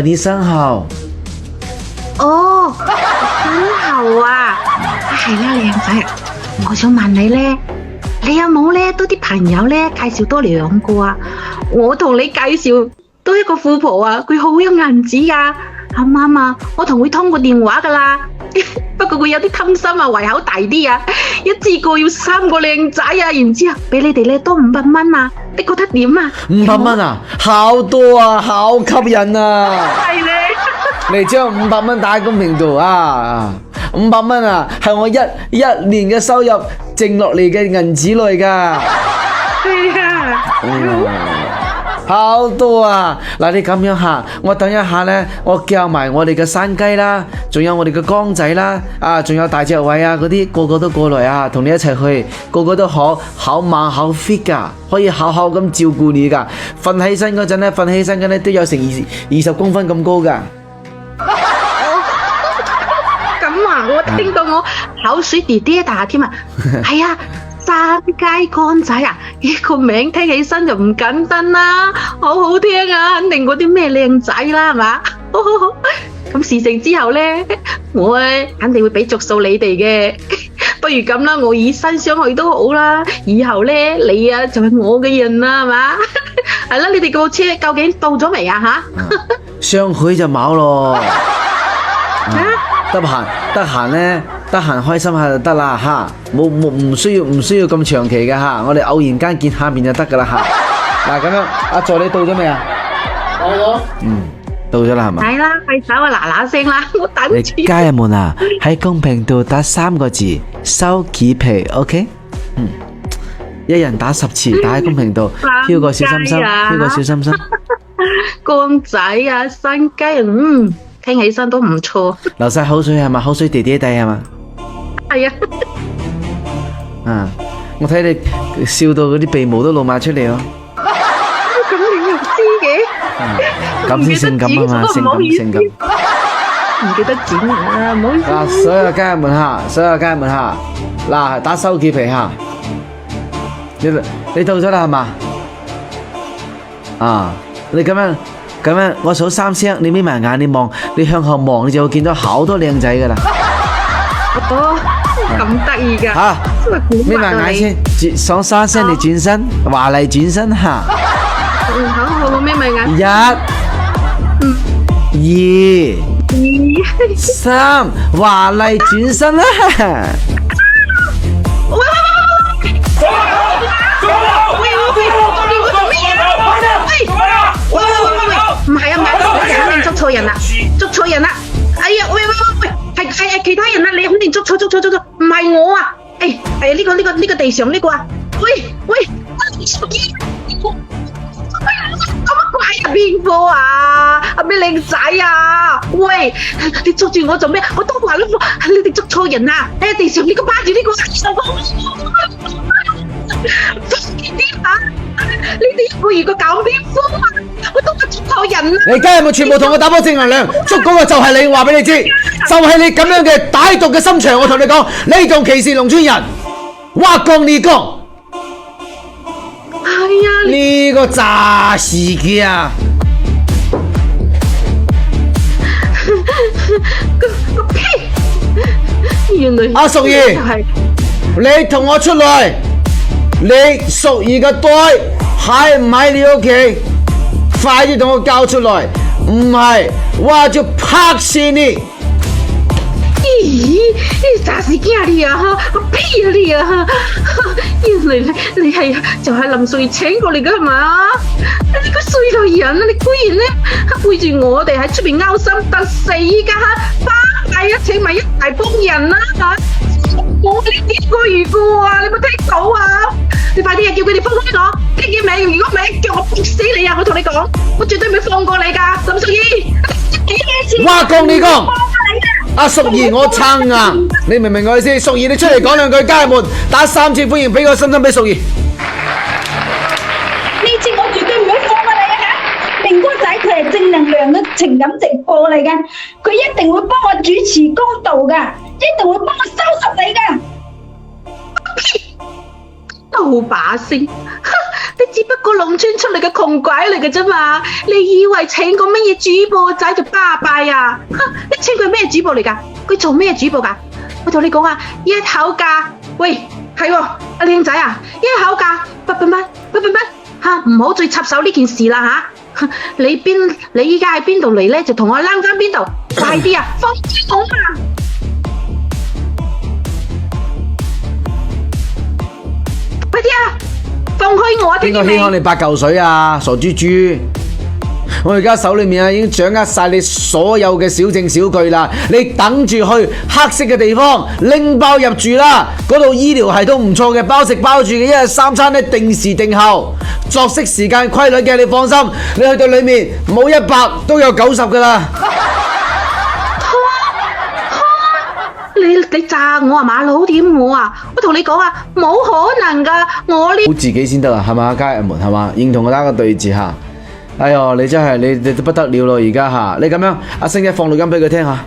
你生蠔。哦，生蠔啊，係啦，靚仔啊，我想問你咧，你有冇咧多啲朋友咧介紹多2個啊？我同你介紹多一個富婆啊，佢好有銀紙噶，啱唔啱啊？我同佢通過電話噶啦，不過佢有啲貪心啊，胃口大啲啊，一次過要3個靚仔啊，然之後俾你哋咧多500蚊啊，你覺得點啊500蚊啊，好多啊，好吸引啊！係咧。你將500蚊打喺公屏度啊！500蚊啊，係我一年嘅收入剩落嚟嘅銀紙嚟㗎。係啊，好多啊！嗱，你咁樣下，我等一下呢，我叫埋我哋嘅山雞啦，仲有我哋嘅江仔啦，仲有大隻偉啊，嗰啲個個都過來啊，同你一齊去，個個都好猛好 fit 噶，可以好好咁照顧你噶。瞓起身嗰陣呢，都有成20公分咁高噶。咁啊，我聽到我口水滴滴答添啊！係啊，山雞乾仔啊，呢個名聽起身就唔簡單啦，好好聽啊，肯定嗰啲咩靚仔啦，係嘛？咁事成之後呢，我肯定會俾着數你哋嘅。不如咁啦，我以身相許都好啦。以後呢，你啊就係我嘅人啦，係嘛？係啦，你哋個車究竟到咗未啊？相許就冇咯。得閒呢，得閒開心下就得啦吓，唔需要咁長期嘅吓，我哋偶然間見下面就得噶啦吓。嗱咁樣，阿助理到咗未啊？到咗。到咗啦係嘛？係啦，快手啊，嗱嗱聲啦，我等住。家人們啊，喺公屏度打3個字收幾皮 ，OK？一人打10次，打喺公屏度，挑個小心心，挑個小心心。公仔啊，山雞，聽起身都唔錯。流晒口水係嘛？口水滴滴地係嘛？係啊。我睇你笑到嗰啲鼻毛都露埋出嚟咯。咁你又知嘅？咁先性感啊嘛，性感。唔記得剪啊，唔好意思。嗱，所有家人們吓，嗱，打收幾皮吓。你到咗啦係嘛？你咁樣，我數3聲，你眯埋眼，你望，你向後望，你就會見到好多靚仔噶啦。咁得意噶。吓，眯埋眼先，數3聲你轉身，華麗轉身吓。好，眯埋眼。1、2、3，華麗轉身啦。唔係啊，你肯定捉錯人啦！哎呀，喂，係其他人啦，你肯定捉錯，唔係我啊！呢個地上呢個啊！喂，做乜鬼啊？邊個啊？咩靚仔啊？喂，你捉住我做咩？我都話啦，你哋捉錯人啊！地上呢個霸住呢個，你哋一個二個搞邊科啊！我都係捉錯人啊！你今日咪全部同我打波正能量，捉嗰個就係你，話俾你知，就係你咁樣嘅歹毒嘅心腸。我同你講，你仲歧視農村人，我講你講，係啊，呢個詐事嘅啊！個屁！原來阿淑儀，你同我出來，你淑儀嘅袋喺唔喺你屋企？快啲同我交出來，唔係我就拍死你！咦，你詐事驚你啊！個屁啊你啊！原來你係就係林瑞請過嚟噶係嘛？你個衰到人啊！你居然咧背住我哋喺出邊勾心鬥死噶巴閉啊！請埋一大幫人啦吓！我呢幾個遇過啊！你有冇聽到啊？你快啲啊！叫佢哋放開我，聽見未？如果唔係，叫我撲死你啊！我同你講，我絕對唔會放過你噶，林淑儀。我講你講，阿淑儀我撐硬，你明唔明我意思？淑儀你出嚟講兩句，家人們打3次歡迎，俾個心心俾淑儀。呢次我絕對唔會放過你啊！明哥仔佢係正能量嘅情感直播嚟嘅，佢一定會幫我主持公道噶，一定會幫我收拾你噶。都把聲，你只不過農村出嚟嘅窮鬼嚟嘅啫嘛！你以為請個乜嘢主播仔就巴閉啊？你請佢咩主播嚟㗎？佢做咩主播㗎？我同你講啊，一口價，喂，係喎，阿靚仔啊，一口價800蚊嚇，唔好再插手呢件事啦嚇！你依家喺邊度嚟咧？就同我躝翻邊度，快啲啊，放開我啊！快啲啊！放開我啊！邊個稀罕你8嚿水啊？傻豬豬！我而家手裏面已經掌握晒你所有嘅小證小據啦，你等住去黑色嘅地方拎包入住啦。嗰度醫療系統唔錯嘅，包食包住嘅，一日3餐咧定時定候，作息時間規律嘅，你放心。你去到裏面冇100都有90噶啦。你炸我啊馬佬點我啊！我同你講啊，冇可能噶，我呢好自己先得啦，係嘛，家人們係嘛，認同我打個對字嚇。哎呦，你真係你都不得了咯，而家嚇，你咁樣，阿星姐放錄音俾佢聽下。